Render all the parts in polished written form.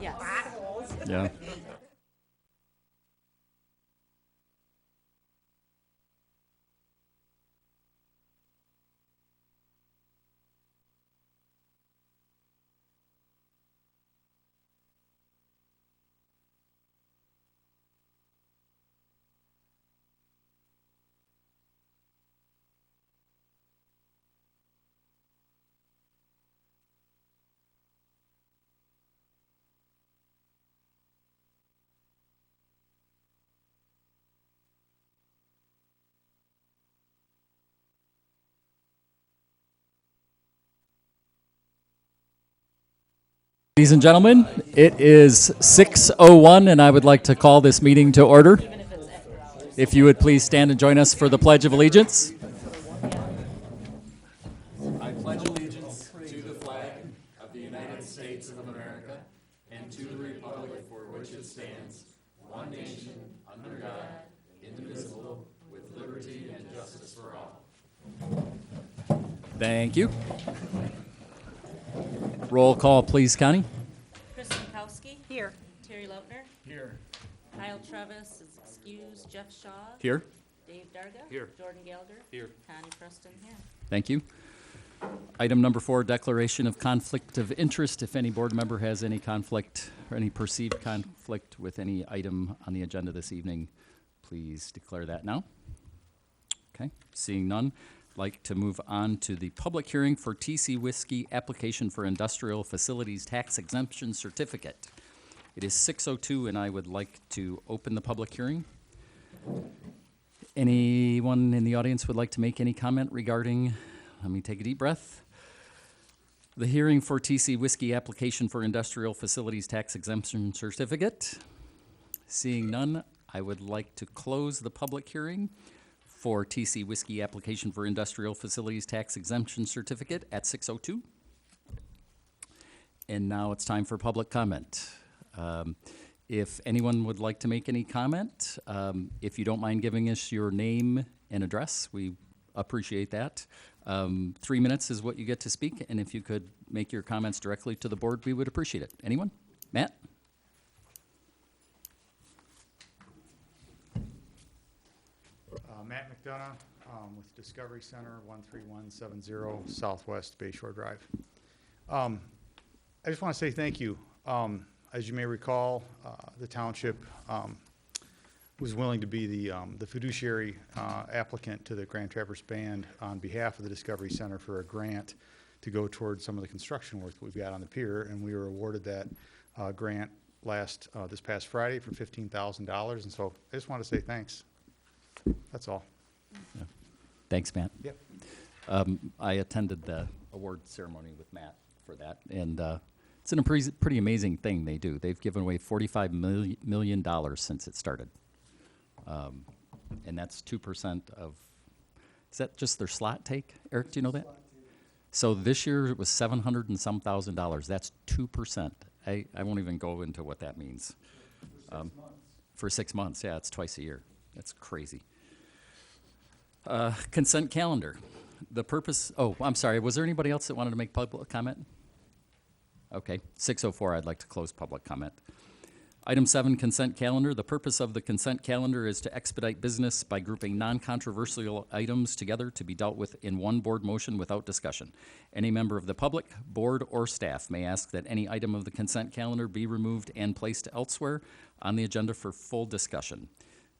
Yes. Yeah. Ladies and gentlemen, it is 6:01, and I would like to call this meeting to order. If you would please stand and join us for the Pledge of Allegiance. I pledge allegiance to the flag of the United States of America and to the republic for which it stands, one nation, under God, indivisible, with liberty and justice for all. Thank you. Roll call, please, Connie. Chris Mikowski. Here. Terry Lautner. Here. Kyle Travis is excused. Jeff Shaw. Here. Dave Darga. Here. Jordan Gallagher. Here. Connie Preston here. Thank you. Item number 4, declaration of conflict of interest. If any board member has any conflict or any perceived conflict with any item on the agenda this evening, please declare that now. Okay, seeing none, I'd like to move on to the public hearing for TC Whiskey application for industrial facilities tax exemption certificate. It is 6:02, and I would like to open the public hearing. Anyone in the audience would like to make any comment regarding, let me take a deep breath. The hearing for TC Whiskey application for industrial facilities tax exemption certificate. Seeing none, I would like to close the public hearing for TC Whiskey application for industrial facilities tax exemption certificate at 6:02. And now it's time for public comment. If anyone would like to make any comment, if you don't mind giving us your name and address, we appreciate that. 3 minutes is what you get to speak, and if you could make your comments directly to the board, we would appreciate it. Anyone? Matt? Matt McDonough with Discovery Center, 13170 Southwest Bayshore Drive. I just want to say thank you. As you may recall, the township was willing to be the fiduciary applicant to the Grand Traverse Band on behalf of the Discovery Center for a grant to go towards some of the construction work that we've got on the pier, and we were awarded that grant this past Friday for $15,000, and so I just want to say thanks. That's all. Yeah. Thanks, Matt. Yep. I attended the award ceremony with Matt for that, and it's a pretty amazing thing they do. They've given away $45 million since it started. And that's 2% of, is that just their slot take? Eric, do you know that? So this year it was $700 and some thousand. That's 2%. I won't even go into what that means. For 6 months, yeah, it's twice a year. That's crazy. Consent calendar. The purpose, I'm sorry, was there anybody else that wanted to make public comment? Okay, 6:04, I'd like to close public comment. Item 7, consent calendar. The purpose of the consent calendar is to expedite business by grouping non-controversial items together to be dealt with in one board motion without discussion. Any member of the public, board, or staff may ask that any item of the consent calendar be removed and placed elsewhere on the agenda for full discussion.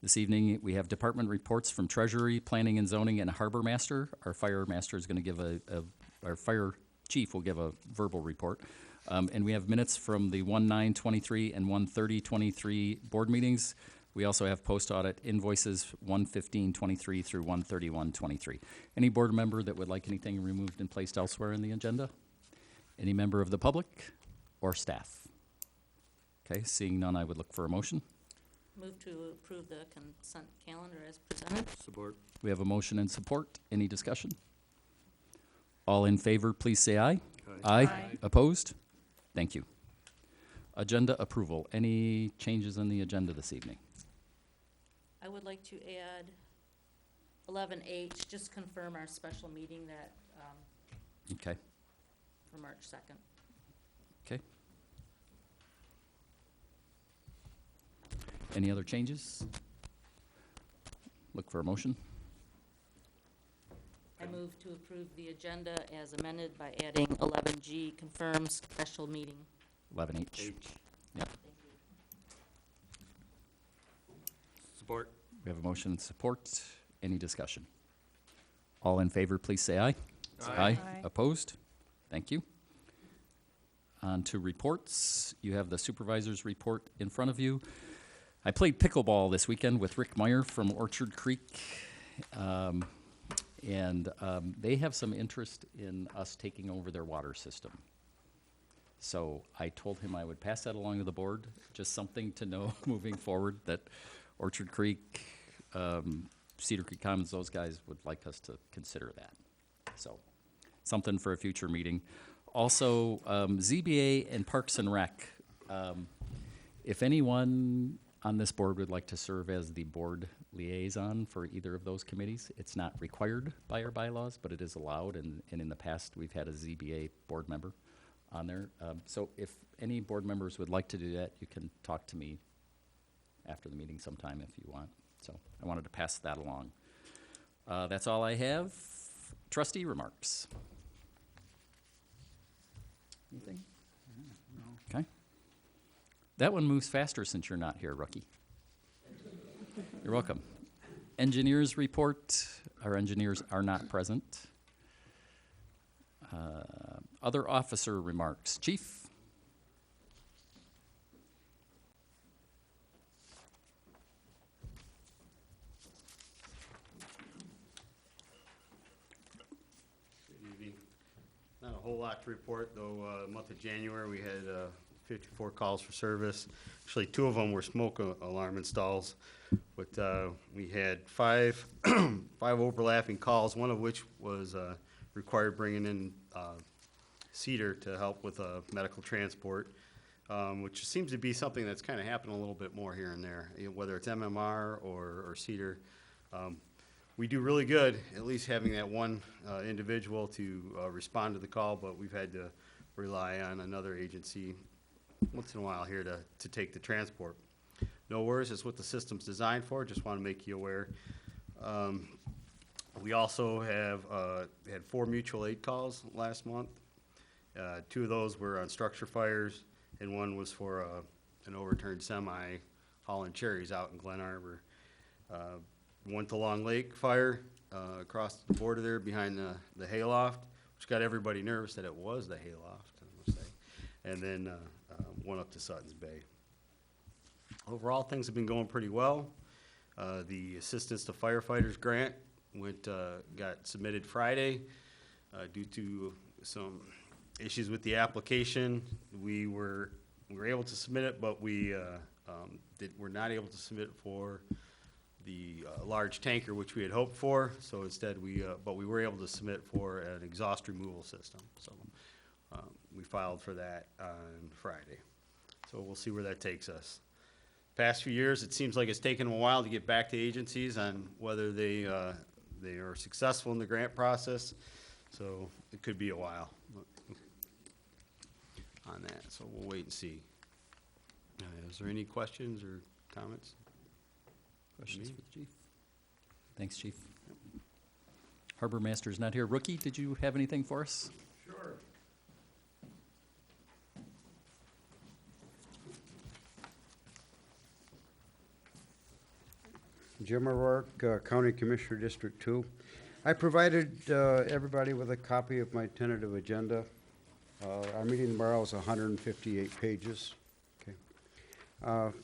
This evening, we have department reports from Treasury, Planning and Zoning, and Harbor Master. Our fire master is going to give our fire chief will give a verbal report. And we have minutes from the 1/9/23 and 1/30/23 board meetings. We also have post-audit invoices 1/15/23 through 1/31/23. Any board member that would like anything removed and placed elsewhere in the agenda? Any member of the public or staff? Okay, seeing none, I would look for a motion. Move to approve the consent calendar as presented. Support. We have a motion and support. Any discussion? All in favor, please say aye. Aye. Aye. Opposed? Thank you. Agenda approval. Any changes on the agenda this evening? I would like to add 11H, just confirm our special meeting that, Okay. for March 2nd. Okay. Any other changes? Look for a motion. I move to approve the agenda as amended by adding 11G, confirms special meeting. 11H. Yep. Support. We have a motion and support. Any discussion? All in favor, please say aye. Aye. Opposed? Thank you. On to reports. You have the supervisor's report in front of you. I played pickleball this weekend with Rick Meyer from Orchard Creek. They have some interest in us taking over their water system. So I told him I would pass that along to the board, just something to know moving forward, that Orchard Creek, Cedar Creek Commons, those guys would like us to consider that. So, something for a future meeting. Also, ZBA and Parks and Rec. If anyone on this board would like to serve as the board liaison for either of those committees, it's not required by our bylaws, but it is allowed, and in the past, we've had a ZBA board member on there. So if any board members would like to do that, you can talk to me after the meeting sometime if you want. So I wanted to pass that along. That's all I have. Trustee remarks. Anything? Okay. That one moves faster since you're not here, rookie. You're welcome. Engineers report. Our engineers are not present. Other officer remarks. Chief? Good evening. Not a whole lot to report, though. Month of January, we had 54 calls for service. Actually, 2 of them were smoke alarm installs, but we had 5 overlapping calls, one of which was required bringing in Cedar to help with medical transport, which seems to be something that's kind of happening a little bit more here and there, whether it's MMR or Cedar. We do really good, at least having that one individual to respond to the call, but we've had to rely on another agency once in a while here to take the transport. No worries, it's what the system's designed for, just want to make you aware. We also have had 4 mutual aid calls last month. 2 of those were on structure fires, and one was for an overturned semi hauling cherries out in Glen Arbor. Went to Long Lake fire across the border there behind the hayloft, which got everybody nervous that it was the hayloft, I must say. And then one up to Sutton's Bay. Overall, things have been going pretty well. The Assistance to Firefighters grant got submitted Friday. Due to some issues with the application, we were able to submit it, but we were not able to submit it for the large tanker, which we had hoped for. So instead, but we were able to submit for an exhaust removal system. So we filed for that on Friday. So we'll see where that takes us. Past few years, it seems like it's taken them a while to get back to agencies on whether they are successful in the grant process. So it could be a while on that. So we'll wait and see. Is there any questions or comments? Questions for the chief? Thanks, Chief. Harbor Master's not here. Rookie, did you have anything for us? Sure. Jim O'Rourke, County Commissioner, District 2. I provided everybody with a copy of my tentative agenda. Our meeting tomorrow is 158 pages. Okay.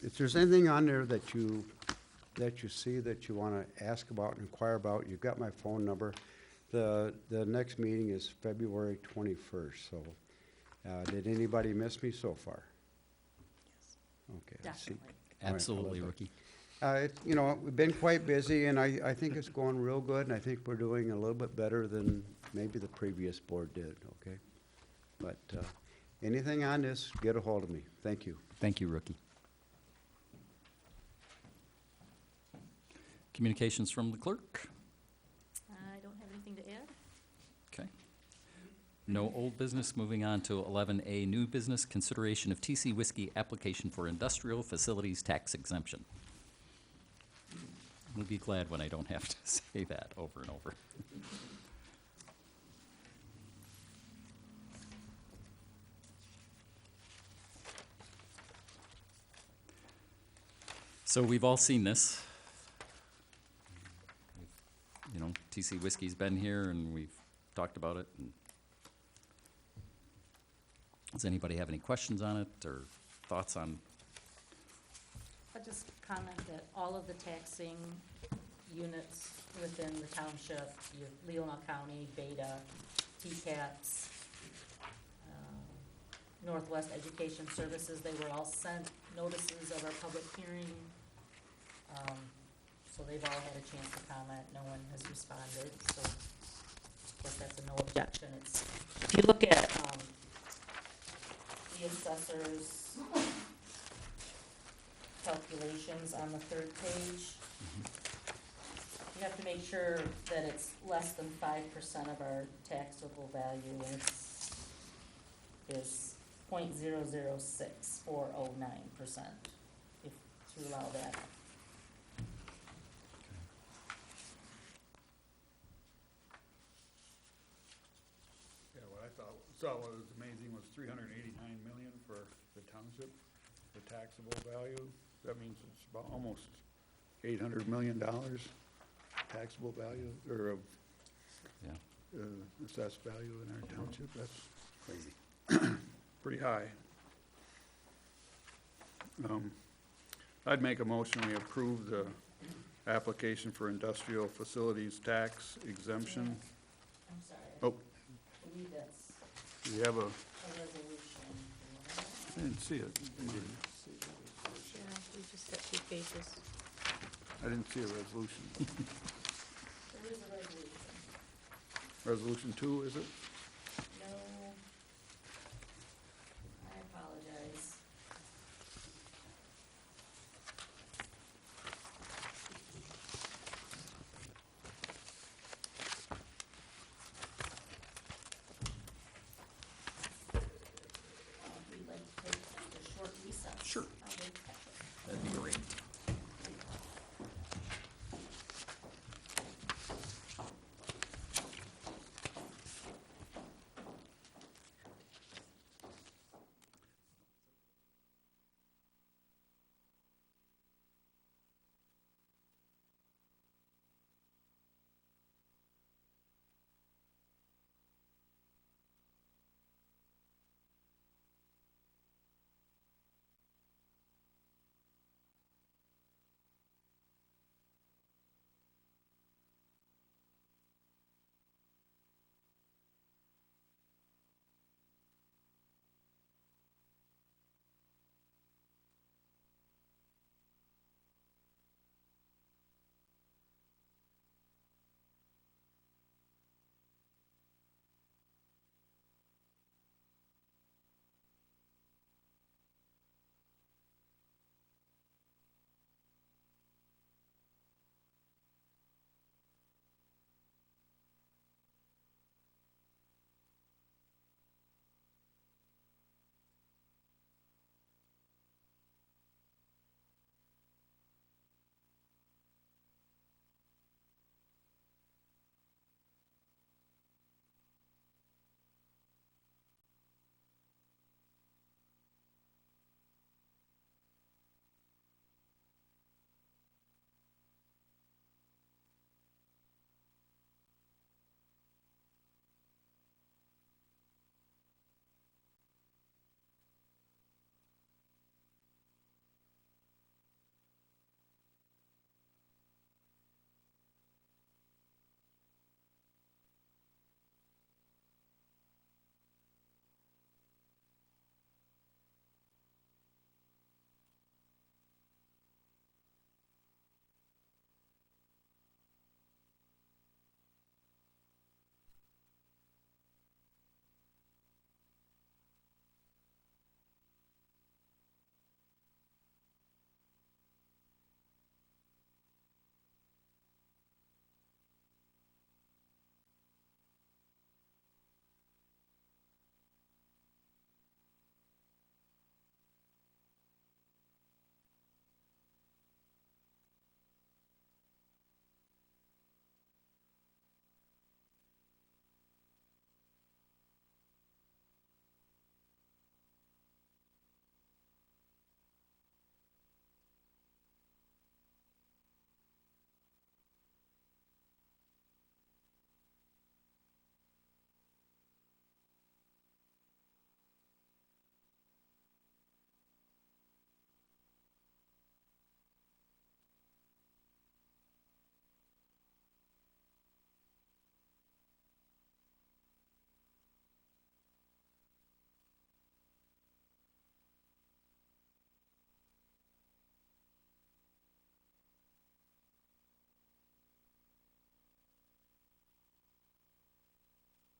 If there's anything on there that you see that you want to ask about and inquire about, you've got my phone number. The next meeting is February 21st. So, did anybody miss me so far? Okay. I see. Definitely. Absolutely, Rookie. We've been quite busy, and I think it's going real good, and I think we're doing a little bit better than maybe the previous board did, okay? But anything on this, get a hold of me. Thank you. Thank you, Rookie. Communications from the clerk? I don't have anything to add. Okay. No old business. Moving on to 11A, new business, consideration of TC Whiskey application for industrial facilities tax exemption. We'll be glad when I don't have to say that over and over. So we've all seen this. You know, TC Whiskey's been here and we've talked about it. And does anybody have any questions on it or thoughts on? I'll just comment that all of the taxing units within the township, your Leelanau County, Beta, TCAPS, Northwest Education Services, they were all sent notices of our public hearing. So they've all had a chance to comment. No one has responded, so of course that's a no objection. It's, if you look at, the assessor's calculations on the third page, you have to make sure that it's less than 5% of our taxable value, and is 0.006409%, if to allow that. Yeah, what I saw was amazing was 389 million for the township, the taxable value. That means it's about almost $800 million taxable value, or of Yeah. assessed value in our township. That's crazy. Pretty high. I'd make a motion, we approve the application for industrial facilities tax exemption. I'm sorry, Oh, I believe that's do you have a, a resolution. I didn't see it. Yeah, we just got 2 pages. I didn't see a resolution. There is a resolution. Resolution 2, is it? No, I apologize. If you'd like to take just a short recess. Sure. I'll wait to catch it. That'd be great.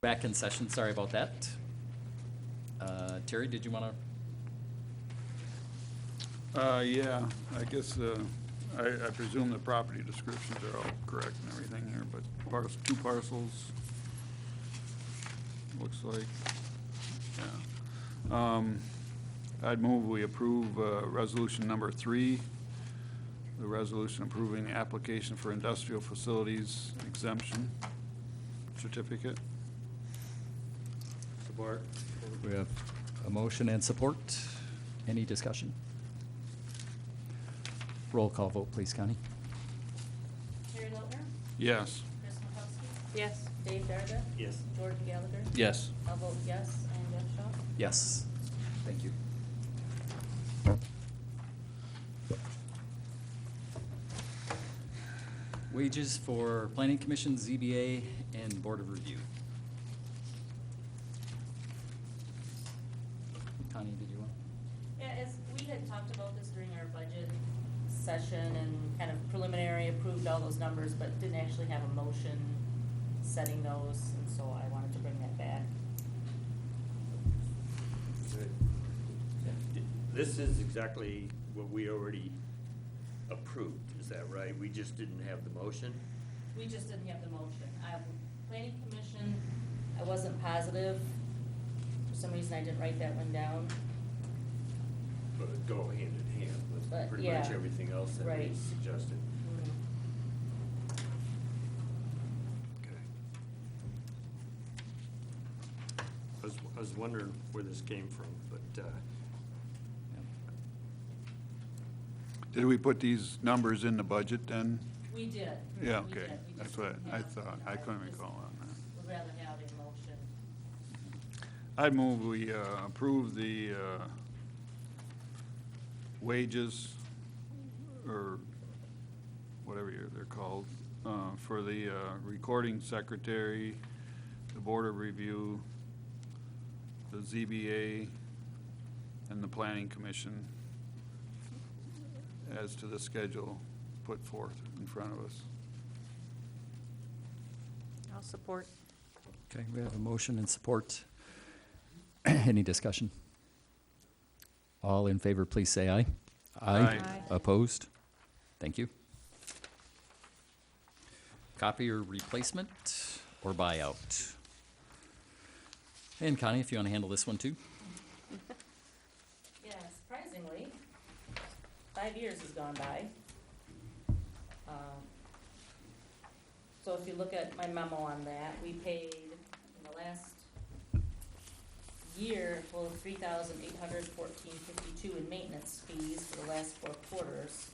Back in session, sorry about that. Terry, did you want to? Yeah, I guess, I presume the property descriptions are all correct and everything here, but two parcels, looks like, yeah. I'd move we approve, resolution number 3, the resolution approving the application for industrial facilities exemption certificate. Support. We have a motion and support. Any discussion? Roll call vote, please, Connie. Terry Lautner, Yes. Chris Makowski, Yes. Dave Darda, Yes. Jordan Gallagher, Yes. I'll vote yes, and Jeff Shaw. Yes. Thank you. Wages for Planning Commission, ZBA, and Board of Review. Connie, did you want? Yeah, as we had talked about this during our budget session and kind of preliminary approved all those numbers, but didn't actually have a motion setting those, and so I wanted to bring that back. This is exactly what we already approved, is that right? We just didn't have the motion? We just didn't have the motion. Planning Commission, I wasn't positive. For some reason, I didn't write that one down. But it go hand in hand with But, pretty much yeah, everything else that we right. suggested. Okay. I was wondering where this came from, but, Did we put these numbers in the budget then? We did. Yeah, We okay. did. We That's just what didn't I have- thought. I couldn't just recall on that. Would rather have a motion. I'd move we approve the wages, or whatever they're called, for the recording secretary, the Board of Review, the ZBA, and the Planning Commission as to the schedule put forth in front of us. I'll support. Okay, we have a motion and support. Any discussion? All in favor, please say aye. Aye. Aye. Opposed? Thank you. Copier replacement or buyout? And Connie, if you want to handle this one too? Yeah, surprisingly, 5 years has gone by. So if you look at my memo on that, we paid in the last year, a total of $3,814.52 in maintenance fees for the last 4 quarters.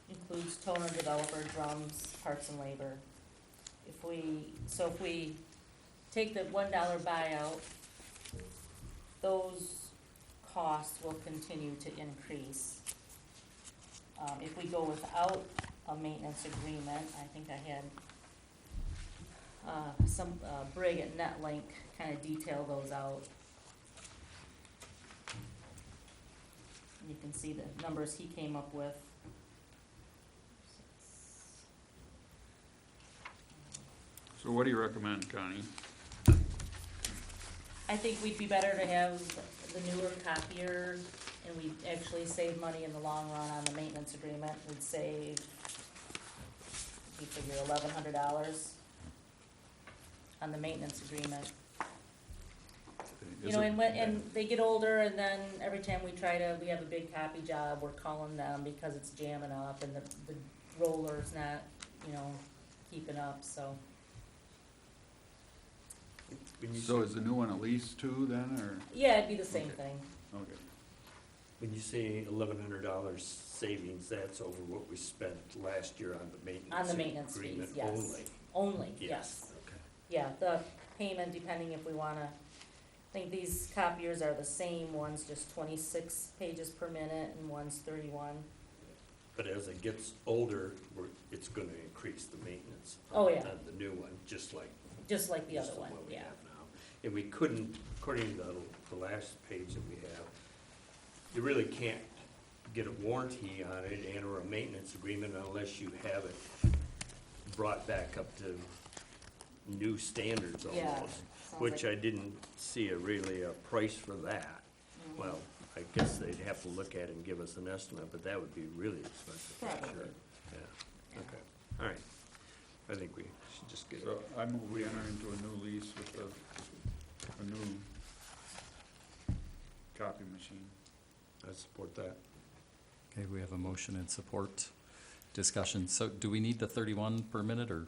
Includes toner, developer, drums, parts and labor. If we take the $1 buyout, those costs will continue to increase. If we go without a maintenance agreement, I think I had Brig at NetLink kind of detail those out. And you can see the numbers he came up with. So what do you recommend, Connie? I think we'd be better to have the newer copier, and we'd actually save money in the long run on the maintenance agreement. We'd save, you figure $1,100 on the maintenance agreement. You know, and they get older, and then every time we have a big copy job, we're calling them because it's jamming up, and the roller's not, keeping up, so. when you So say- is the new one a lease too then, or? Yeah, it'd be the same Okay. thing. Okay. When you say $1,100 savings, that's over what we spent last year on the maintenance On the maintenance agreement fees, yes. only? Only, yes. Okay. Yeah, the payment, depending if we wanna, I think these copiers are the same, one's just 26 pages per minute and one's 31. But as it gets older, it's gonna increase the maintenance. Oh, yeah. On the new one, just like Just like the just other one, what we yeah. have now. And we couldn't, according to the last page that we have, you really can't get a warranty on it and or a maintenance agreement unless you have it brought back up to new standards Yeah, almost, sounds which like- I didn't see really a price for that. Well, I guess they'd have to look at it and give us an estimate, but that would be really expensive, I'm Probably. sure. Yeah, okay, all right. I think we should just get it. So I move we enter into a new lease with a new copy machine. I support that. Okay, we have a motion and support. Discussion. So do we need the 31 per minute or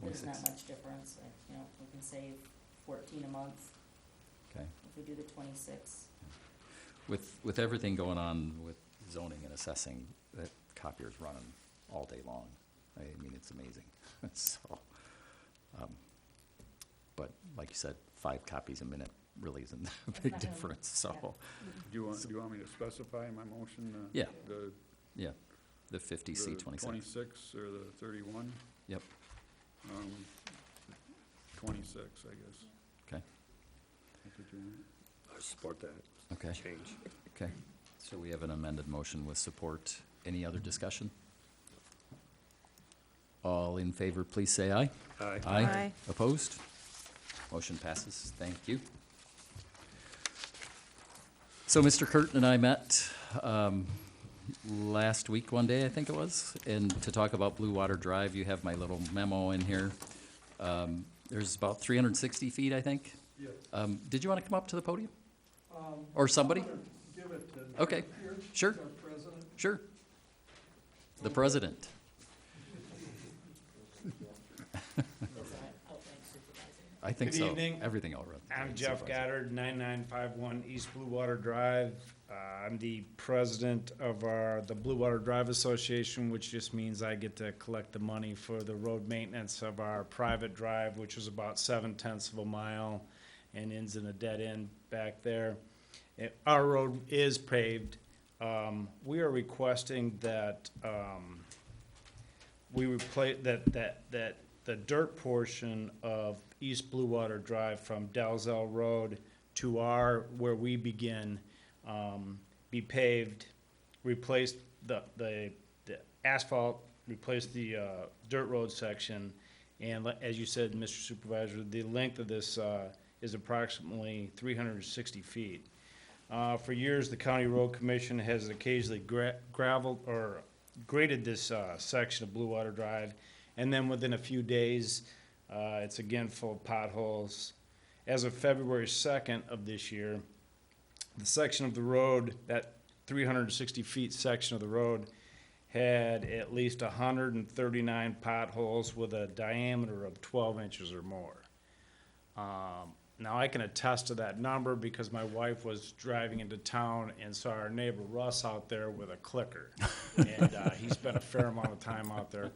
There's 26? not much difference, you know, we can save 14 a month Okay. if we do the 26. With everything going on with zoning and assessing, that copier's running all day long. I mean, it's amazing. So, but like you said, 5 copies a minute really isn't a big not gonna- difference, so, Do you want me to specify in my motion? Yeah. The yeah. The 50 C the 26. 26 or the 31? Yep, 26, I guess. okay, That's what you want? I support that okay, change. okay. So we have an amended motion with support. Any other discussion? All in favor, please say aye. Aye. Aye. Opposed? Motion passes. Thank you. So Mr. Curtin and I met last week, one day, I think it was, and to talk about Blue Water Drive. You have my little memo in here. There's about 360 feet, I think. Yes. Did you want to come up to the podium? Um, Or somebody? I'm gonna give it to Okay, Nick here, sure. our president. Sure. The president. Is that outrank supervisor? I think Good so. evening. Everything all right. I'm Jeff Goddard, 9951 East Blue Water Drive. I'm the president of the Blue Water Drive Association, which just means I get to collect the money for the road maintenance of our private drive, which is about 7/10 of a mile and ends in a dead end back there. Our road is paved. We are requesting that we replace that the dirt portion of East Blue Water Drive from Dalzell Road to where we begin, be paved, replace the asphalt, replace the dirt road section, and as you said, Mr. Supervisor, the length of this is approximately 360 feet. For years, the County Road Commission has occasionally gravelled or graded this section of Blue Water Drive, and then within a few days, it's again full of potholes. As of February 2nd of this year, the section of the road, that 360 feet section of the road, had at least 139 potholes with a diameter of 12 inches or more. Now, I can attest to that number because my wife was driving into town and saw our neighbor Russ out there with a clicker. And he spent a fair amount of time out there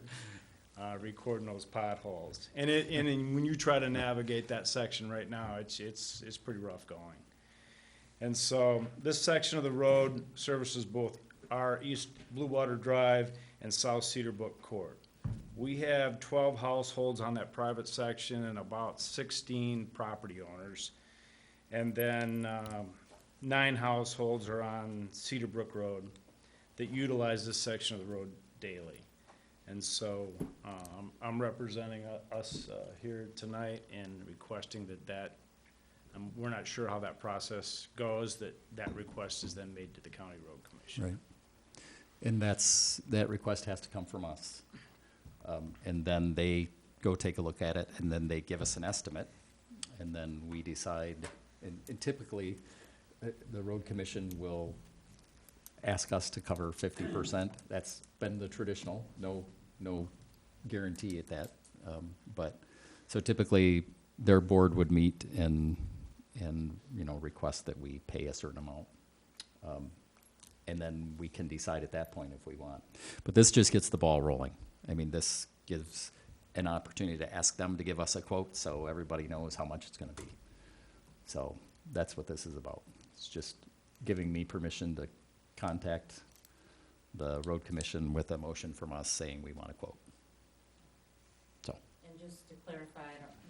recording those potholes. And when you try to navigate that section right now, it's pretty rough going. And so this section of the road services both our East Blue Water Drive and South Cedar Brook Court. We have 12 households on that private section and about 16 property owners. And then 9 households are on Cedar Brook Road that utilize this section of the road daily. And so I'm representing us here tonight and requesting that we're not sure how that process goes, that request is then made to the County Road Commission. Right. And that request has to come from us. And then they go take a look at it, and then they give us an estimate, and then we decide, and typically, the road commission will ask us to cover 50%. That's been the traditional, no guarantee at that. But, so typically, their board would meet and, request that we pay a certain amount. And then we can decide at that point if we want. But this just gets the ball rolling. I mean, this gives an opportunity to ask them to give us a quote, so everybody knows how much it's gonna be. So that's what this is about. It's just giving me permission to contact the road commission with a motion from us saying we want a quote. So, And just to clarify,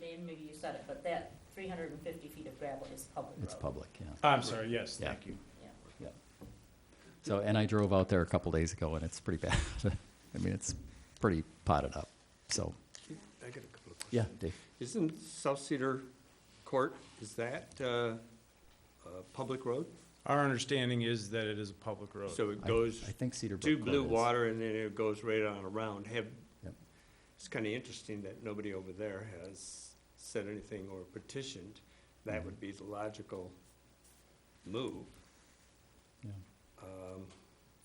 Dan, maybe you said it, but that 350 feet of gravel is public road. it's public, yeah. I'm sorry, yes, Yeah. thank you. Yeah. So, and I drove out there a couple days ago, and it's pretty bad. I mean, it's pretty potted up, so. I got a couple of questions. Yeah, Dave. Isn't South Cedar Court, is that a public road? Our understanding is that it is a public road. So it I- goes I think Cedar to Brook Blue Court is. Water and then it goes right on around. Yep. It's kind of interesting that nobody over there has said anything or petitioned. That would be the logical move. Yeah.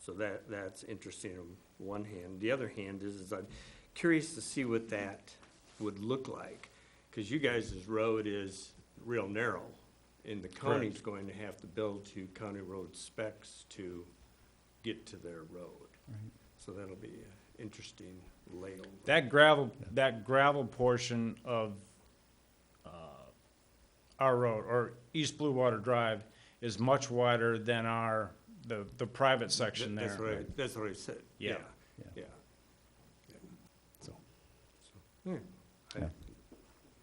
So that's interesting on one hand. The other hand is I'm curious to see what that would look like. Because you guys' road is real narrow, and the county's going to have to build to county road specs to get to their road. Right. So that'll be an interesting layover. That gravel portion of our road, or East Blue Water Drive, is much wider than the private section there. That's what I said. Yeah. Yeah. So, Yeah. Yeah.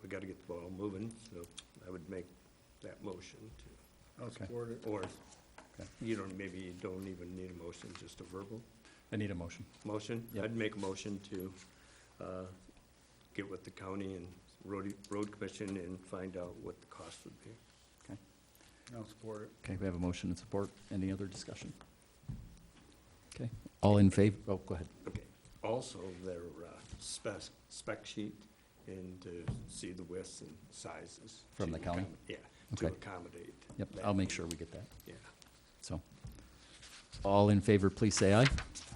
We gotta get the ball moving, so I would make that motion to, I'll support it. or Okay. maybe you don't even need a motion, just a verbal I need a motion. motion. Yep. I'd make a motion to, get with the county and road commission and find out what the cost would be. Okay. I'll support it. Okay, we have a motion and support. Any other discussion? Okay, all in favor? Oh, go ahead. Okay. Also, their, spec sheet and to see the widths and sizes. From the to county? Yeah, to Okay. accommodate. Yep, that. I'll make sure we get that. Yeah. So, all in favor, please say aye.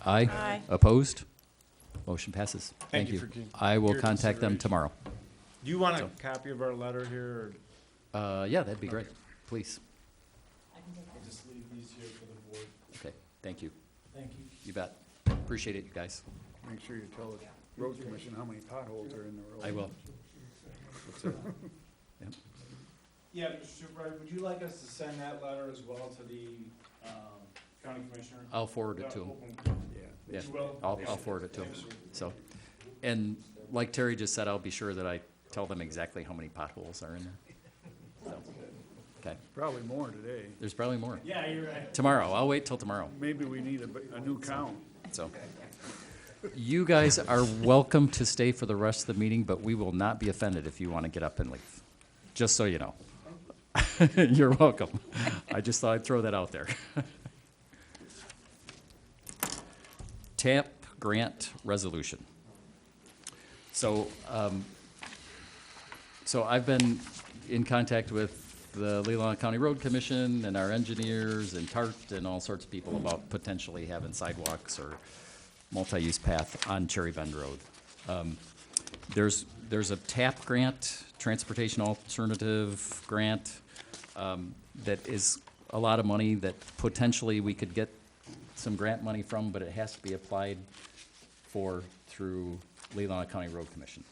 Aye. Aye. Opposed? Motion passes. Thank Thank you you. for keep- I will your contact them consideration. tomorrow. Do you want a So- copy of our letter here, Yeah, that'd be great, please. I can take or just leave these here for the board? Okay, thank you. Thank you. You bet. Appreciate it, you guys. Make sure you tell the road commission how many potholes are in the road. I will. Yep. Yeah, Mr. Supervisor, would you like us to send that letter as well to the county commissioner? I'll forward it to him. Yeah, You will? I'll forward it to him. So, and like Terry just said, I'll be sure that I tell them exactly how many potholes are in there. So, okay, Probably more today. there's probably more. Yeah, you're right. Tomorrow, I'll wait till tomorrow. Maybe we need a new count. So, you guys are welcome to stay for the rest of the meeting, but we will not be offended if you want to get up and leave. Just so you know. You're welcome. I just thought I'd throw that out there. TAP grant resolution. So, so I've been in contact with the Leelanau County Road Commission and our engineers and TART and all sorts of people about potentially having sidewalks or multi-use path on Cherry Bend Road. There's a TAP grant, Transportation Alternative Grant, that is a lot of money that potentially we could get some grant money from, but it has to be applied for through Leelanau County Road Commission.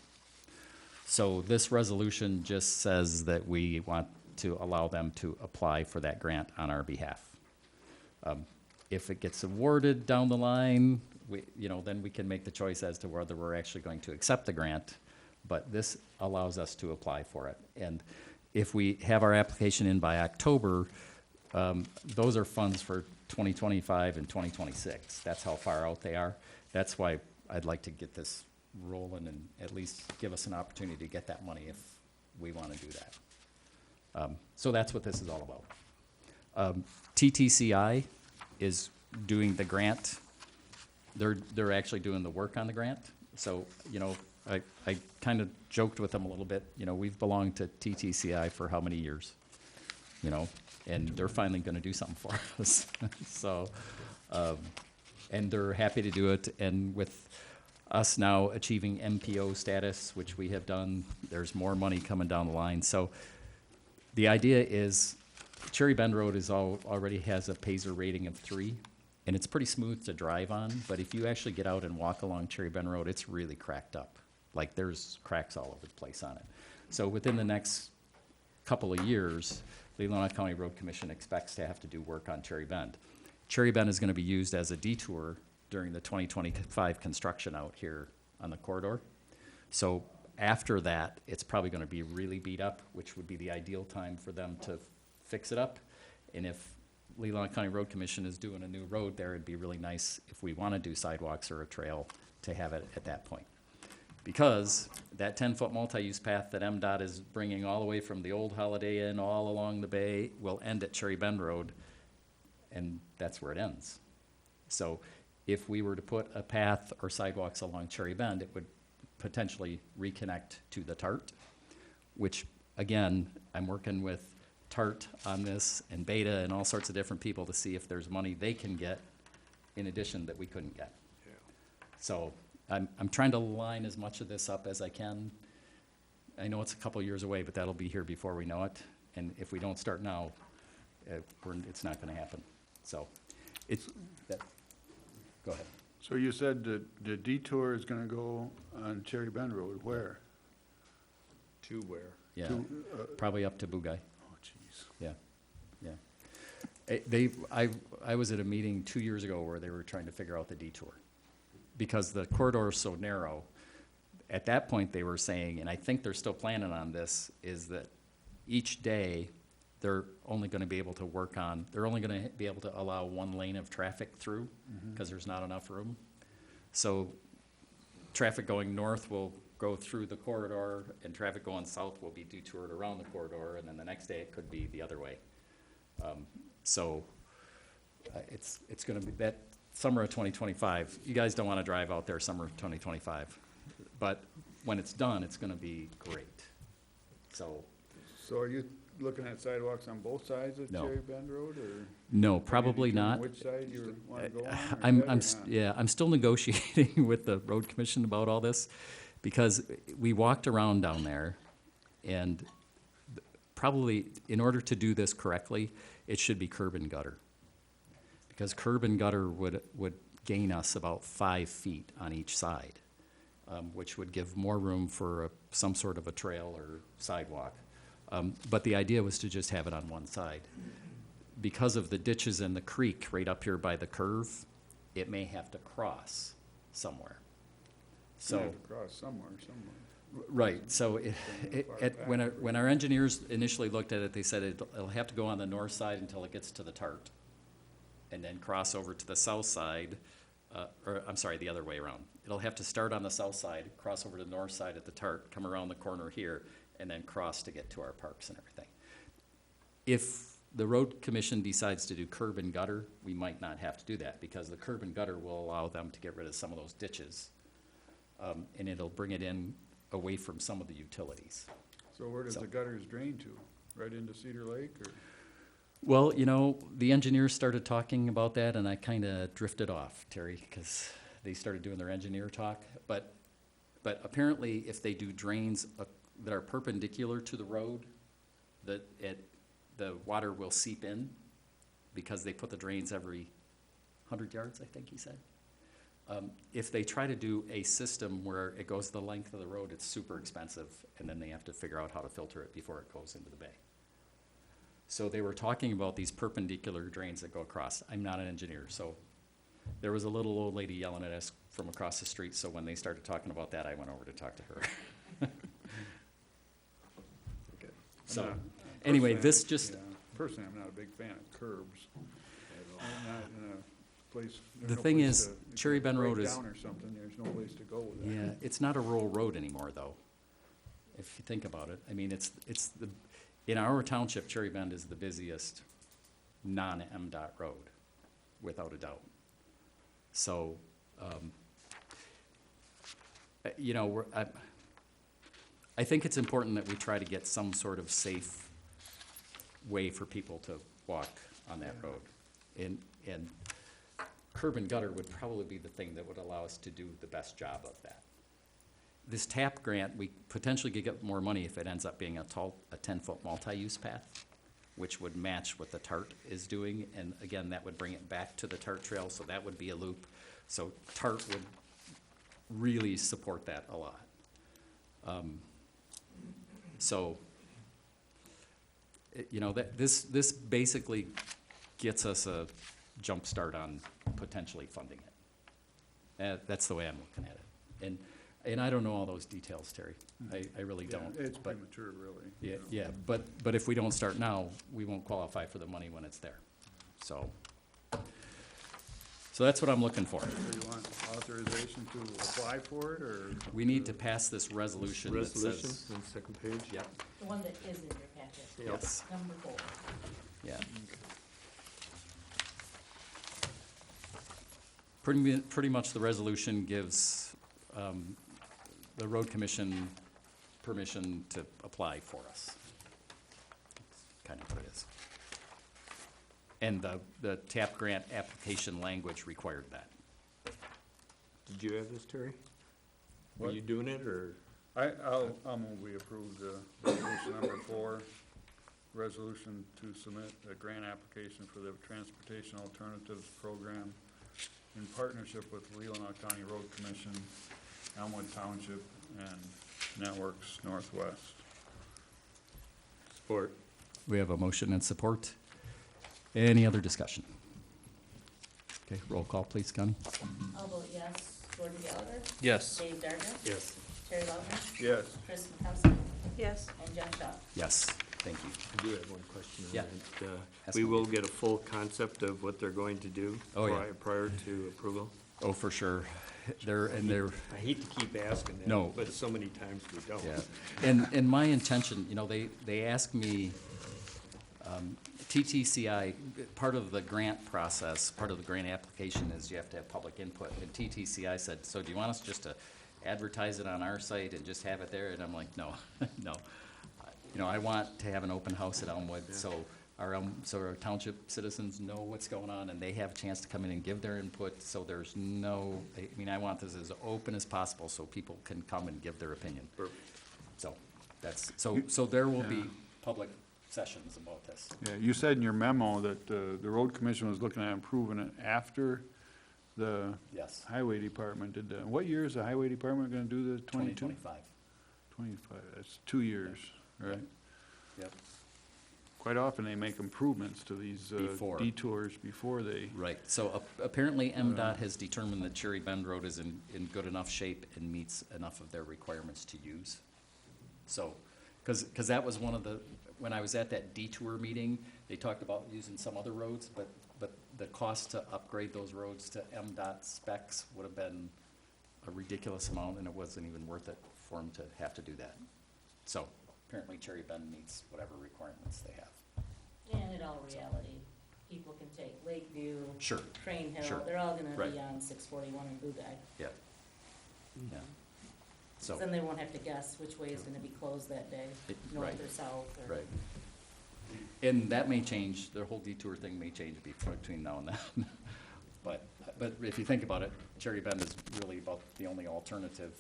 So this resolution just says that we want to allow them to apply for that grant on our behalf. If it gets awarded down the line, then we can make the choice as to whether we're actually going to accept the grant, but this allows us to apply for it. And if we have our application in by October, those are funds for 2025 and 2026. That's how far out they are. That's why I'd like to get this rolling and at least give us an opportunity to get that money if we want to do that. So that's what this is all about. TTCI is doing the grant. They're actually doing the work on the grant. So, I kind of joked with them a little bit. We've belonged to TTCI for how many years? And they're finally going to do something for us. So, and they're happy to do it. And with us now achieving MPO status, which we have done, there's more money coming down the line. So the idea is Cherry Bend Road already has a Paiser rating of 3, and it's pretty smooth to drive on. But if you actually get out and walk along Cherry Bend Road, it's really cracked up. Like there's cracks all over the place on it. So within the next couple of years, Leelanau County Road Commission expects to have to do work on Cherry Bend. Cherry Bend is going to be used as a detour during the 2025 construction out here on the corridor. So after that, it's probably going to be really beat up, which would be the ideal time for them to fix it up. And if Leelanau County Road Commission is doing a new road there, it'd be really nice if we want to do sidewalks or a trail to have it at that point. Because that 10-foot multi-use path that MDOT is bringing all the way from the old Holiday Inn all along the bay will end at Cherry Bend Road, and that's where it ends. So if we were to put a path or sidewalks along Cherry Bend, it would potentially reconnect to the TART, which, again, I'm working with TART on this and Beta and all sorts of different people to see if there's money they can get in addition that we couldn't get. So I'm trying to line as much of this up as I can. I know it's a couple years away, but that'll be here before we know it. And if we don't start now, it's not gonna happen. So go ahead. So you said that the detour is gonna go on Cherry Bend Road, where? To where? Yeah, To, probably up to Bugай. Oh, jeez. Yeah, yeah. I was at a meeting 2 years ago where they were trying to figure out the detour. Because the corridor is so narrow, at that point they were saying, and I think they're still planning on this, is that each day they're only gonna be able to work on, they're only gonna be able to allow one lane of traffic through, because there's not enough room. So traffic going north will go through the corridor, and traffic going south will be detoured around the corridor, and then the next day it could be the other way. So it's gonna be that summer of 2025. You guys don't wanna drive out there summer of 2025, but when it's done, it's gonna be great. So, So are you looking at sidewalks on both sides of No. Cherry Bend Road, or? no, probably determine not. Which side you wanna go on, or I'm, that, or I'm, not? yeah, I'm still negotiating with the road commission about all this, because we walked around down there, and probably, in order to do this correctly, it should be curb and gutter. Because curb and gutter would gain us about 5 feet on each side, which would give more room for some sort of a trail or sidewalk. But the idea was to just have it on one side. Because of the ditches and the creek right up here by the curve, it may have to cross somewhere. You So, have to cross somewhere. right, so when our engineers initially looked at it, they said it'll have to go on the north side until it gets to the TART, and then cross over to the south side, or, I'm sorry, the other way around. It'll have to start on the south side, cross over to the north side at the TART, come around the corner here, and then cross to get to our parks and everything. If the road commission decides to do curb and gutter, we might not have to do that, because the curb and gutter will allow them to get rid of some of those ditches. And it'll bring it in away from some of the utilities. So where does So- the gutters drain to? Right into Cedar Lake, or? Well, you know, the engineers started talking about that, and I kinda drifted off, Terry, because they started doing their engineer talk. But apparently, if they do drains that are perpendicular to the road, the water will seep in, because they put the drains every 100 yards, I think he said. If they try to do a system where it goes the length of the road, it's super expensive, and then they have to figure out how to filter it before it goes into the bay. So they were talking about these perpendicular drains that go across. I'm not an engineer, so there was a little old lady yelling at us from across the street, so when they started talking about that, I went over to talk to her. Okay. So, I'm not- anyway, personally, this just, yeah, personally, I'm not a big fan of curbs. I'm not in a place. there's The no thing place is, to- if Cherry you Bend break Road is- down or something, there's no place to go with that. yeah, it's not a rural road anymore, though, if you think about it. I mean, in our township, Cherry Bend is the busiest non-MDOT road, without a doubt. So, you know, I think it's important that we try to get some sort of safe way for people to walk on that road. And curb and gutter would probably be the thing that would allow us to do the best job of that. This TAP grant, we potentially could get more money if it ends up being a 10-foot multi-use path, which would match what the TART is doing, and again, that would bring it back to the TART trail, so that would be a loop. So TART would really support that a lot. So, you know, this basically gets us a jump start on potentially funding it. That's the way I'm looking at it. And I don't know all those details, Terry. I really Yeah, don't. It's but- premature, really. Yeah, yeah, but if we don't start now, we won't qualify for the money when it's there. So So that's what I'm looking for. So you want authorization to apply for it, or? We need to pass this resolution that Resolution says. on the second page? Yep, The one that is in your packet, yes, number 4. yeah. Pretty much the resolution gives the road commission permission to apply for us. Kind of what it is. And the TAP grant application language required that. Did you have this, Terry? Were What? you doing it, or? I'll move we approve the resolution number 4, resolution to submit a grant application for the Transportation Alternatives Program in partnership with Leelanau County Road Commission, Elmwood Township, and Networks Northwest. Support. We have a motion and support. Any other discussion? Okay, roll call, please, Connie. I'll vote yes. Gordon Gallagher? Yes. Dave Gardner? Yes. Terry Loutner? Yes. Chris Thompson? Yes. And Jeff Shaw? Yes, thank you. I do have one question on Yeah. that. Ask We me. will get a full concept of what they're going to do Oh, yeah. prior to approval? Oh, for sure. They're, I hate to keep asking that. No. But so many times we don't. yeah. And my intention, you know, they asked me, TTCI, part of the grant process, part of the grant application is you have to have public input. And TTCI said, so do you want us just to advertise it on our site and just have it there? And I'm like, no, no. You know, I want to have an open house at Elmwood, so our township citizens know what's going on and they have a chance to come in and give their input, so there's no, I mean, I want this as open as possible so people can come and give their opinion. Perfect. So, so there will be Yeah. public sessions about this. Yeah, you said in your memo that the road commission was looking at improving it after the Yes. highway department did that. What year is the highway department gonna do the 22? 2025. 25, that's 2 years, right? Yep. Quite often they make improvements to these Before. detours before they, Right, so apparently MDOT has determined that Cherry Bend Road is in good enough shape and meets enough of their requirements to use. So, because that was one of the, when I was at that detour meeting, they talked about using some other roads, but the cost to upgrade those roads to MDOT specs would have been a ridiculous amount, and it wasn't even worth it for them to have to do that. So, apparently Cherry Bend meets whatever requirements they have. And in all reality, people can take Lakeview, Sure, Crane Hill, Sure. they're all gonna Right. be on 641 and Blue Guy. yeah. Yeah. So, Then they won't have to guess which way is gonna be closed that day, north right. or south, or. right. And that may change, the whole detour thing may change between now and then. But if you think about it, Cherry Bend is really about the only alternative.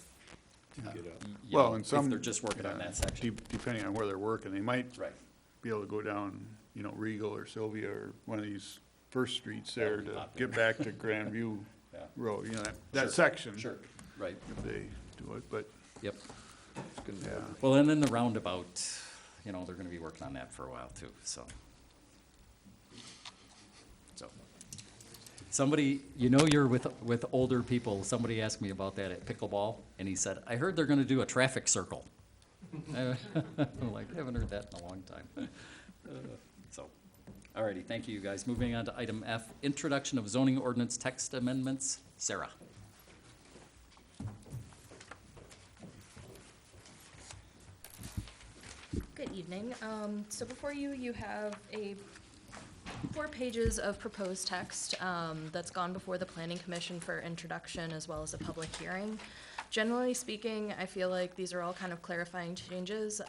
Get up. you well, know, in if some. they're just working on yeah, that section. Depending on where they're working, they might Right, be able to go down, you know, Regal or Sylvia or one of these first streets there That'd be to popular. get back to Grandview yeah. Road, you know, Sure, that section. Sure, right, If they do it, but, yep. It's gonna yeah. Well, and then the roundabout, you know, they're gonna be working on that for a while too, so. So, somebody, you know, you're with older people, somebody asked me about that at pickleball, and he said, I heard they're gonna do a traffic circle. I'm like, I haven't heard that in a long time. So, alrighty, thank you, guys. Moving on to item F, introduction of zoning ordinance text amendments. Sarah. Good evening. So before you, you have 4 pages of proposed text that's gone before the Planning Commission for introduction as well as a public hearing. Generally speaking, I feel like these are all kind of clarifying changes.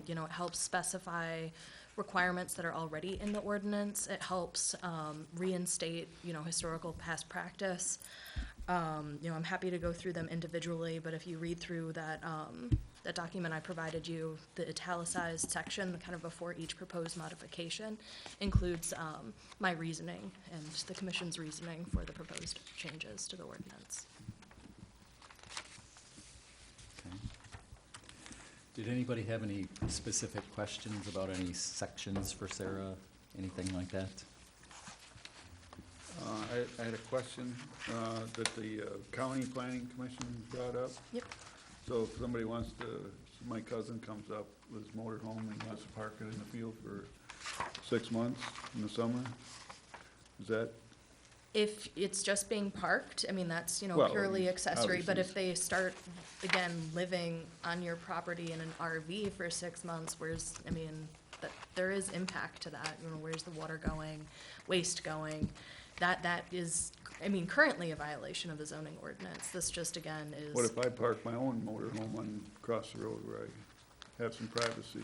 You know, it helps specify requirements that are already in the ordinance. It helps reinstate, you know, historical past practice. You know, I'm happy to go through them individually, but if you read through that, that document I provided you, the italicized section, kind of before each proposed modification, includes my reasoning and the commission's reasoning for the proposed changes to the ordinance. Okay. Did anybody have any specific questions about any sections for Sarah, anything like that? I had a question that the county planning commission brought up. Yep. So if somebody wants to, my cousin comes up with his motorhome and wants to park it in the field for 6 months in the summer, is that If it's just being parked, I mean, that's, Well, purely accessory, but if obviously. they start, again, living on your property in an RV for 6 months, there is impact to that, where's the water going, waste going? That is, currently a violation of the zoning ordinance. This just, again, is. What if I park my own motorhome on, across the road where I have some privacy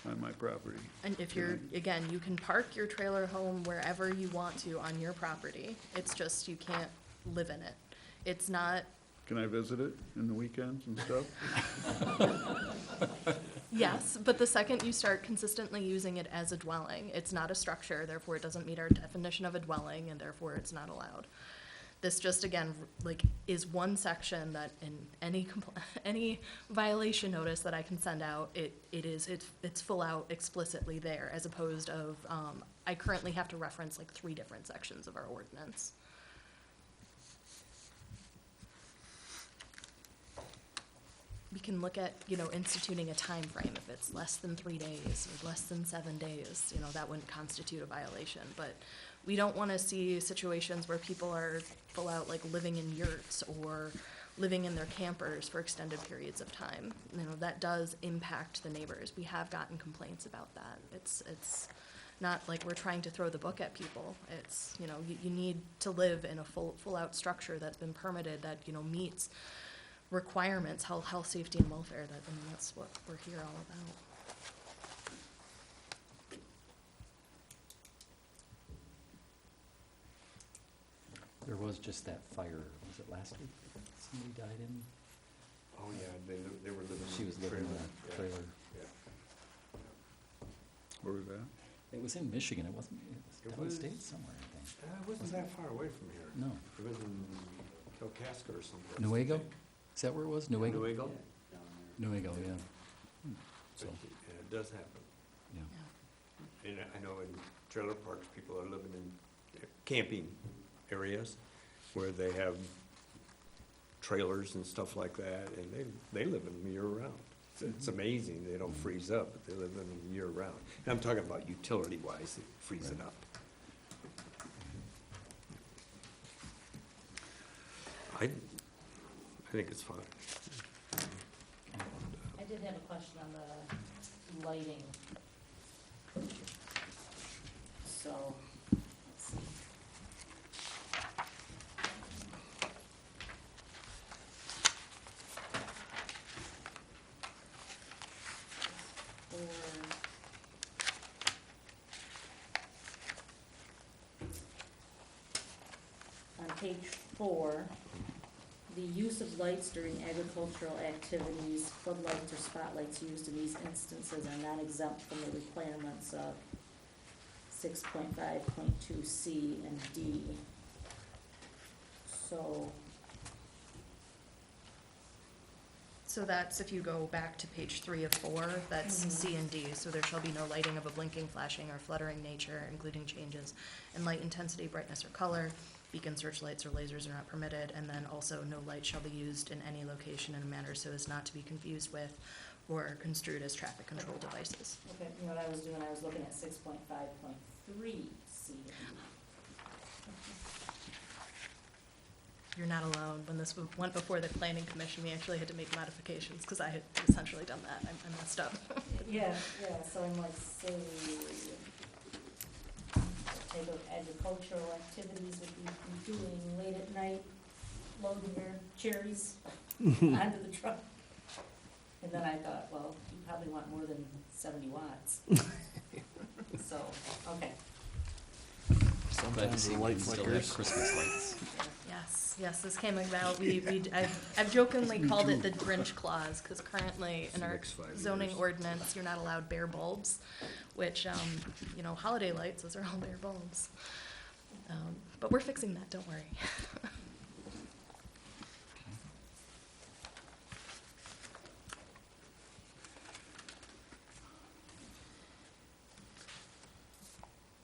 on my property? And if you're, again, you can park your trailer home wherever you want to on your property. It's just you can't live in it. It's not, Can I visit it in the weekends and stuff? yes, but the second you start consistently using it as a dwelling, it's not a structure, therefore it doesn't meet our definition of a dwelling, and therefore it's not allowed. This just, again, is one section that in any violation notice that I can send out, it's full out explicitly there, as opposed of, I currently have to reference 3 different sections of our ordinance. We can look at, instituting a time frame. If it's less than 3 days or less than 7 days, that wouldn't constitute a violation. But we don't want to see situations where people are full out living in yurts or living in their campers for extended periods of time. That does impact the neighbors. We have gotten complaints about that. It's not like we're trying to throw the book at people. It's, you need to live in a full out structure that's been permitted, that, meets requirements, health, safety, and welfare. That's what we're here all about. There was just that fire, was it last week? Somebody died in, Oh, yeah, they were living. she was living in a trailer. Where was that? It was in Michigan, it wasn't, it was downstate somewhere, I think. It wasn't that far away from here. No. It was in Kilcasca or something. Nuevo? Is that where it was? Nuevo? Nuevo? Nuevo, yeah. So, Yeah, it does happen. yeah. And I know in trailer parks, people are living in camping areas where they have trailers and stuff like that, and they live in them year-round. It's amazing, they don't freeze up, but they live in them year-round. And I'm talking about utility-wise, they freeze it up. I think it's fine. I did have a question on the lighting. So, let's see. On page 4, the use of lights during agricultural activities, floodlights or spotlights used in these instances are not exempt from the requirements of 6.5.2 C and D. So that's, if you go back to page 3 of 4, that's C and D. So there shall be no lighting of a blinking, flashing, or fluttering nature, including changes in light intensity, brightness, or color. Beacon searchlights or lasers are not permitted, and then also no light shall be used in any location in a manner so as not to be confused with or construed as traffic control devices. Okay, you know what I was doing, I was looking at 6.5.3 C. You're not alone. When this went before the planning commission, we actually had to make modifications because I had essentially done that. I messed up. Yeah, so I'm like, say, type of agricultural activities would you be doing late at night, loading your cherries onto the truck? And then I thought, well, you probably want more than 70 watts. So, okay. Glad to see we can still have Christmas lights. Yes, this came about, I've jokingly called it the Grinch clause, because currently in our Next 5 zoning years. ordinance, you're not allowed bare bulbs, which, holiday lights, those are all bare bulbs. But we're fixing that, don't worry.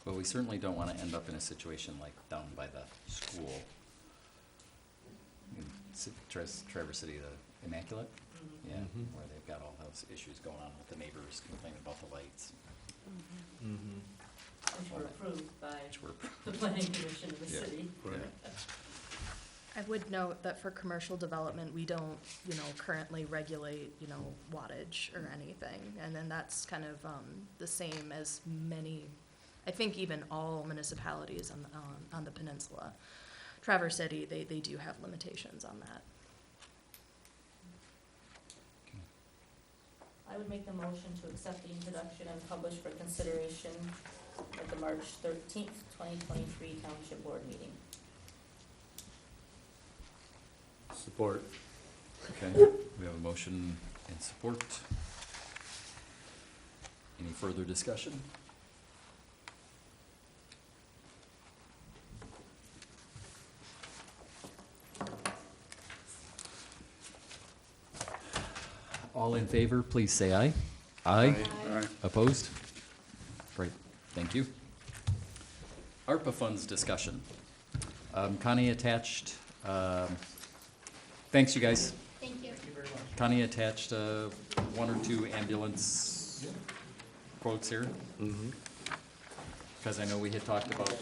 Well, we certainly don't want to end up in a situation like down by the school. In Traverse City, the Immaculate, yeah, where they've got all those issues going on with the neighbors complaining about the lights. Which were approved by Which were- the planning commission of the Yeah. city. Right. I would note that for commercial development, we don't, currently regulate, wattage or anything. And then that's kind of, the same as many, I think even all municipalities on the peninsula. Traverse City, they do have limitations on that. I would make the motion to accept the introduction and publish for consideration at the March 13th, 2023 Township Board meeting. Support. Okay, we have a motion and support. Any further discussion? All in favor, please say aye. Aye. Aye. Opposed? Great, thank you. ARPA funds discussion. Connie attached, thanks, you guys. Thank you. Connie attached one or two ambulance quotes here. Because I know we had talked about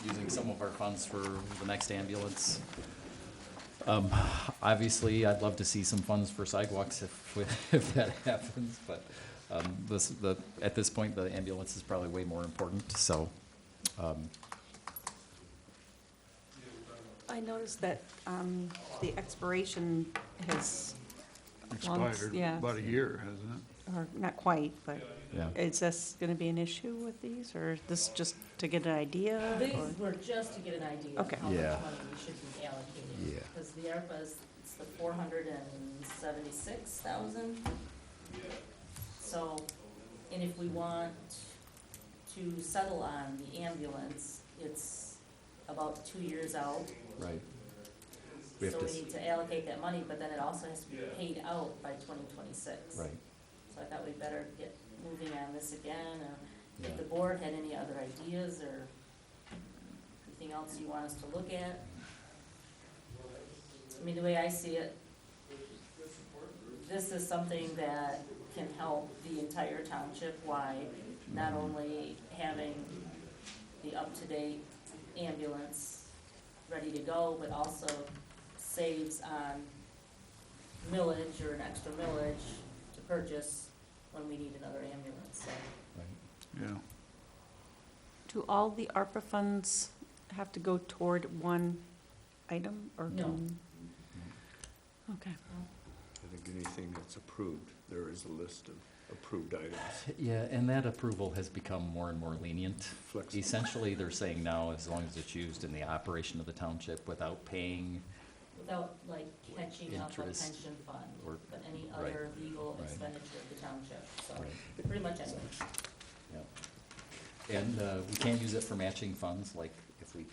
using some of our funds for the next ambulance. Obviously, I'd love to see some funds for sidewalks if that happens, but at this point, the ambulance is probably way more important, so. I noticed that the expiration has, Expired yeah. about a year, hasn't it? or not quite, but Yeah. is this going to be an issue with these, or is this just to get an idea? These or- were just to get an idea of Okay. how much Yeah. money we should be allocating. Yeah. Because the ARPA's, it's the 476,000. So, and if we want to settle on the ambulance, it's about 2 years out. Right. We have So to we need to allocate that money, but then it also has to be paid out by 2026. Right, So I thought we'd better get moving on this again, or Yeah. if the board had any other ideas or anything else you want us to look at. I mean, the way I see it, this is something that can help the entire township wide, not only having the up-to-date ambulance ready to go, but also saves on millage or an extra millage to purchase when we need another ambulance, so. right. Yeah. Do all the ARPA funds have to go toward one item, or No. can? Okay. I think anything that's approved, there is a list of approved items. Yeah, and that approval has become more and more lenient. Flexible. Essentially, they're saying now, as long as it's used in the operation of the township without paying, Without like catching up a Interest pension fund, or- but any right, other legal right. expenditure of the township, so, Right. pretty much anything. yeah. And we can't use it for matching funds, like if we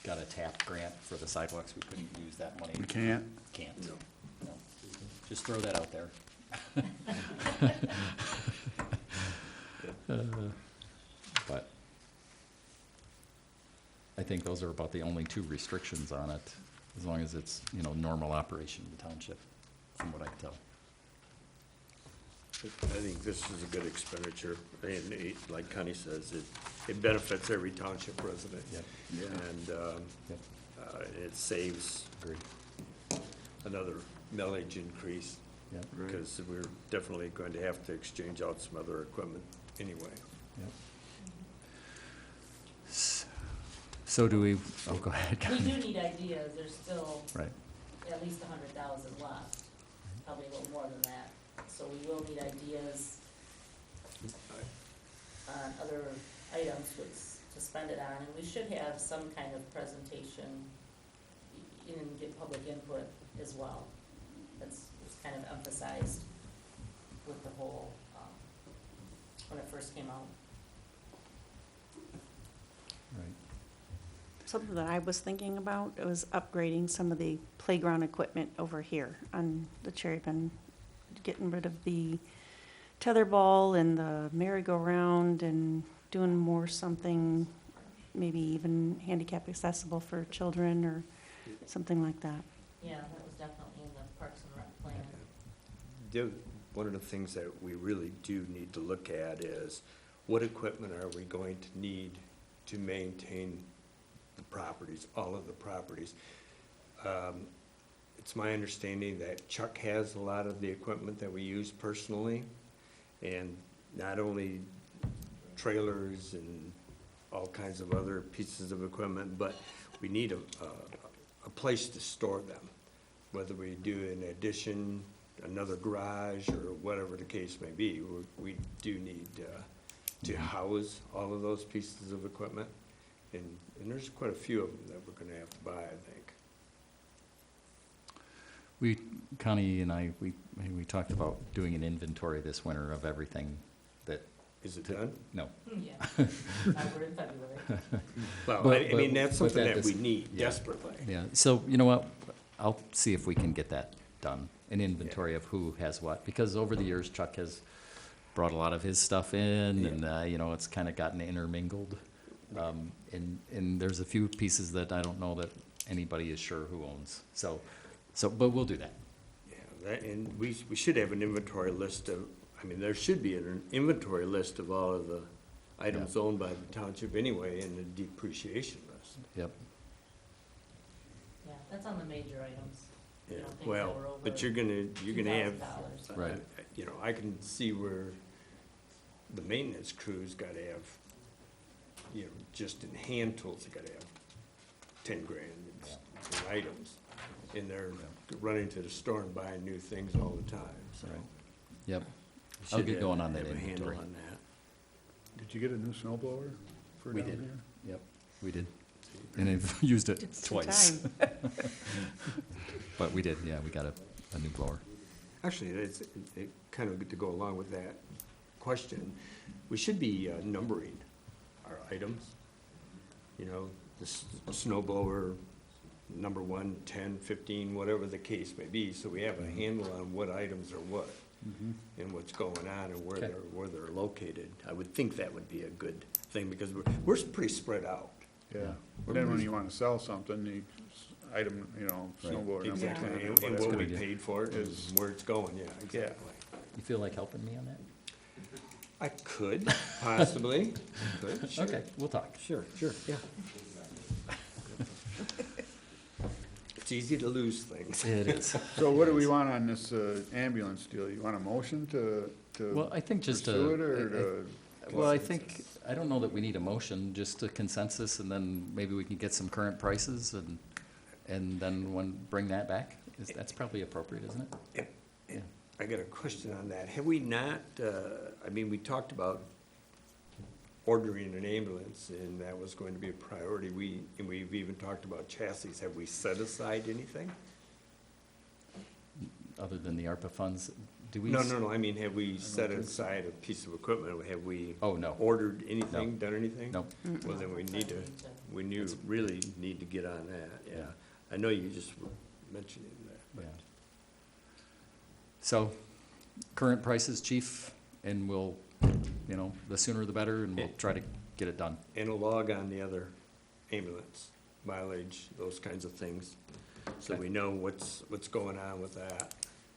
got a TAP grant for the sidewalks, we couldn't use that money. We can't? Can't. No. No. Just throw that out there. But I think those are about the only two restrictions on it, as long as it's, normal operation of the township, from what I can tell. I think this is a good expenditure, and like Connie says, it benefits every township resident. Yep. And Yep. it saves Agreed. another millage increase, Yep. Right. because we're definitely going to have to exchange out some other equipment anyway. Yep. So do we, go ahead. We do need ideas, there's still Right. at least 100,000 left, probably a little more than that. So we will need ideas on other items to spend it on, and we should have some kind of presentation and get public input as well. That's kind of emphasized with the whole, when it first came out. Right. Something that I was thinking about was upgrading some of the playground equipment over here on the Cherry Bend, getting rid of the tetherball and the merry-go-round and doing more something, maybe even handicap accessible for children or something like that. Yeah, that was definitely in the Parks and Rec plan. One of the things that we really do need to look at is, what equipment are we going to need to maintain the properties, all of the properties. It's my understanding that Chuck has a lot of the equipment that we use personally, and not only trailers and all kinds of other pieces of equipment, but we need a place to store them. Whether we do an addition, another garage, or whatever the case may be, we do need to house all of those pieces of equipment. And there's quite a few of them that we're gonna have to buy, I think. Connie and I, we talked about doing an inventory this winter of everything that. Is it done? No. Yeah. We're in February. Well, But- I mean, but- that's but something that that we is- need yeah. desperately. Yeah, so you know what, I'll see if we can get that done, an inventory of who has what, because over the years Chuck has brought a lot of his stuff in, and, you know, it's kind of gotten intermingled. And there's a few pieces that I don't know that anybody is sure who owns, so, but we'll do that. Yeah, and we should have an inventory list of, I mean, there should be an inventory list of all of the items owned by the township anyway, and a depreciation list. Yep, Yeah, that's on the major items. You Yeah, know, things that well, were over but you're gonna have, $2,000. Right. you know, I can see where the maintenance crew's gotta have, you know, just in hand tools, they gotta have 10 grand in items. And they're running to the store and buying new things all the time, so. Right. Yep, we I'll should get have- going on that have a handle inventory. on that. Did you get a new snow blower for We down did. here? Yep, we did, and I've used it It's twice. time. But we did, yeah, we got a new blower. Actually, it kind of to go along with that question, we should be numbering our items. You know, the snow blower, number 1, 10, 15, whatever the case may be, so we have a handle on what items are what, and what's going on and Okay. where they're located. I would think that would be a good thing, because we're pretty spread out. Yeah. Then when you wanna sell something, you, item, you know, snow Right. blower number Exactly, 10 or and whatever. what we idea. paid for it Is- and where it's going, yeah, exactly. You feel like helping me on that? I could, possibly, could, sure. Okay, we'll talk. Sure, yeah. It's easy to lose things. It is. So what do we want on this ambulance deal? You want a motion to Well, I think just pursue it, a, or to? well, I think, I don't know that we need a motion, just a consensus, and then maybe we can get some current prices, and then bring that back. That's probably appropriate, isn't it? Yeah. I got a question on that. Have we not, I mean, we talked about ordering an ambulance, and that was going to be a priority. And we've even talked about chassis. Have we set aside anything? Other than the ARPA funds, do we? No, I mean, have we set aside a piece of equipment? Have we Oh, no. ordered anything, done anything? No. Well, then we need to, really need to get on that, yeah. Yeah. I know you just were mentioning that, but. Yeah. So, current prices, chief, and we'll, you know, the sooner the better, and we'll try to get it done. And a log on the other ambulance, mileage, those kinds of things, so Okay. we know what's going on with that.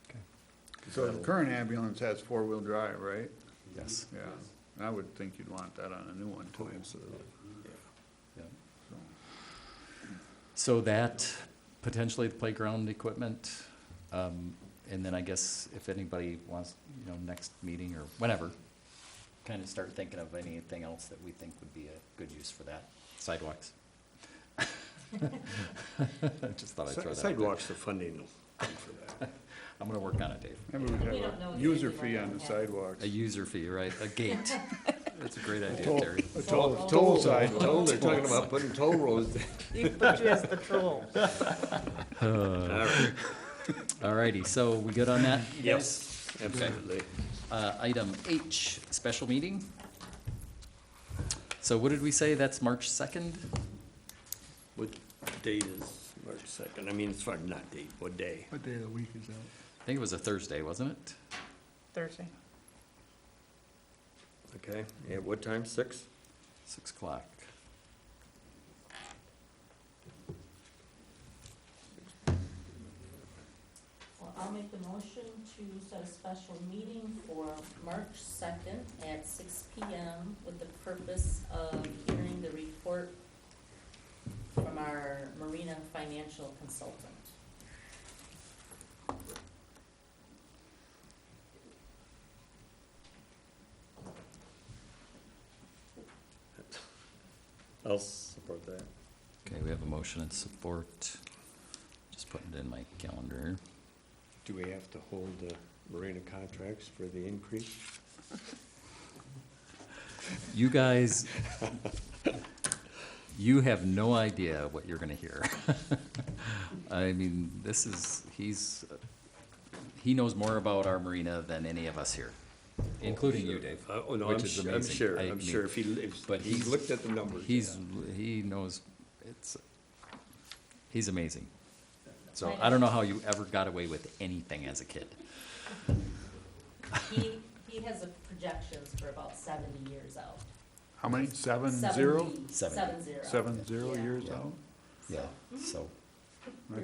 Okay. 'Cause So the that'll- current ambulance has four-wheel drive, right? Yes. Yeah. I would think you'd want that on a new one Oh, too. absolutely, yeah. Yeah. So, So that, potentially the playground equipment, and then I guess if anybody wants, you know, next meeting or whenever, kind of start thinking of anything else that we think would be a good use for that. Sidewalks. Just thought I'd throw that out there. Sidewalks, the funding will come for that. I'm gonna work on it, Dave. maybe we'd We have don't know a user exactly fee what on the that has. sidewalks. A user fee, right? A gate. That's a great idea, Toll- Terry. a toll Toll sidewalk. they're talking about putting toll roads. You put you as the troll. All right. Alrighty, so we good on that? you guys? Yes, absolutely. Item H, special meeting. So what did we say? That's March 2nd? What date is March 2nd? I mean, it's far, not date, what day? What day of the week is that? I think it was a Thursday, wasn't it? Thursday. Okay, at what time, 6? 6 o'clock. Well, I'll make the a motion to set a special meeting for March 2nd at 6 PM with the purpose of hearing the report from our marina financial consultant. I'll support that. Okay, we have a motion and support. Just putting it in my calendar. Do we have to hold the marina contracts for the increase? You guys, you have no idea what you're gonna hear. I mean, he knows more about our marina than any of us here, including you, Dave. Oh, no, which I'm is sure, amazing. I I'm mean, sure if but he's looked at the numbers. He knows, he's amazing. So I don't know how you ever got away with anything as a kid. He has a projections for about 70 years out. How many? 7-0? 70. 7-0 Yeah. years Yeah. out? Yeah, so, I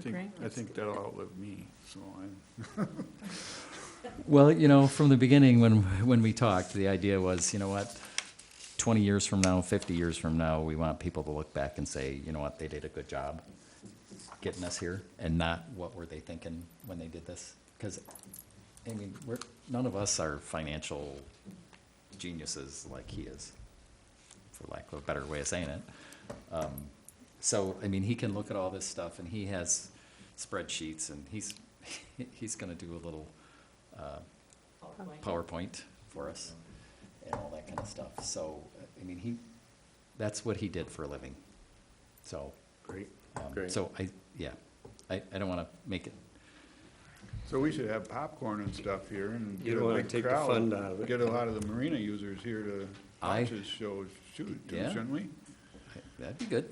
think that'll outlive me, so I'm. well, you know, from the beginning, when we talked, the idea was, you know what? 20 years from now, 50 years from now, we want people to look back and say, you know what, they did a good job getting us here, and not what were they thinking when they did this? Because, I mean, none of us are financial geniuses like he is, for lack of a better way of saying it. So, I mean, he can look at all this stuff, and he has spreadsheets, and he's gonna do a little PowerPoint for us, and all that kind of stuff. So, I mean, that's what he did for a living. So, Great, great. so I don't wanna make it, So we should have popcorn and stuff here and You get a don't wanna big take the crowd. fun out of it. Get a lot of the marina users here to I- watch his shows, too, Yeah. shouldn't we? that'd be good.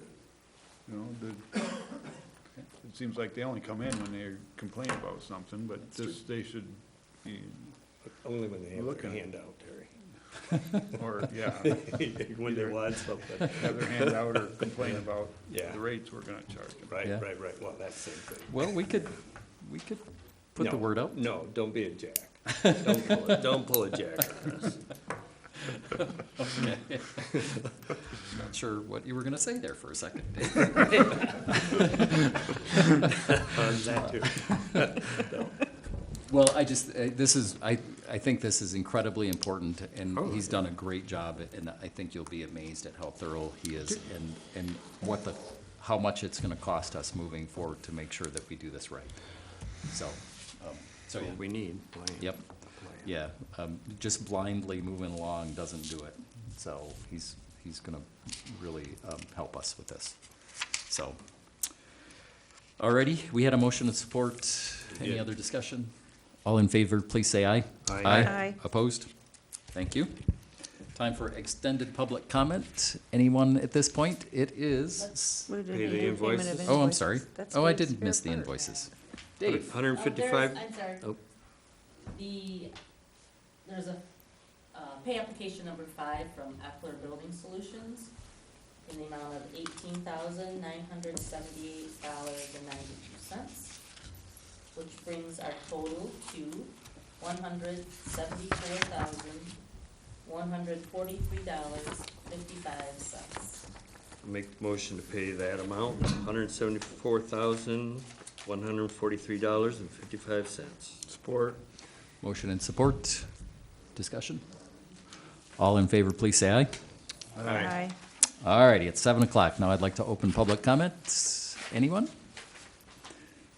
You know, it seems like they only come in when they complain about something, but they should be, Only when they have their Looking. hand out, Terry. or, yeah, When they want something. have their hand out or complain about Yeah. the rates we're gonna charge them. Right, Yeah. right. Well, that's the same thing. Well, we could put the No, word out. No, don't be a jack. Don't pull a jack on us. Not sure what you were gonna say there for a second. On that too. No. Well, I think this is incredibly important, and Oh, he's done a great job, and I think you'll be amazed at how thorough he is, and how much it's gonna cost us moving forward to make sure that we do this right. So, So yeah. we need plan. Yep. Yeah, just blindly moving along doesn't do it. So he's gonna really help us with this. So, alrighty, we had a motion to support. Any did. other discussion? All in favor, please say aye. Aye. Aye. Opposed? Thank you. Time for extended public comment. Anyone at this point? It is, What did Pay we the do? Payment of invoices? oh, I'm sorry. invoices. That's Oh, I Dave's didn't miss the favorite part. invoices. Dave? 155? I'm sorry. Oh. There's a pay application number 5 from Eckler Building Solutions in the amount of $18,978.92, which brings our total to $174,143.55. Make the motion to pay that amount, $174,143.55. Support. Motion and support. Discussion? All in favor, please say aye. Aye. Alrighty, it's 7 o'clock. Now I'd like to open public comment. Anyone?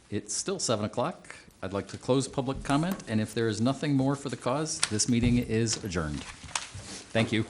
It's still 7 o'clock. I'd like to close public comment, and if there is nothing more for the cause, this meeting is adjourned. Thank you.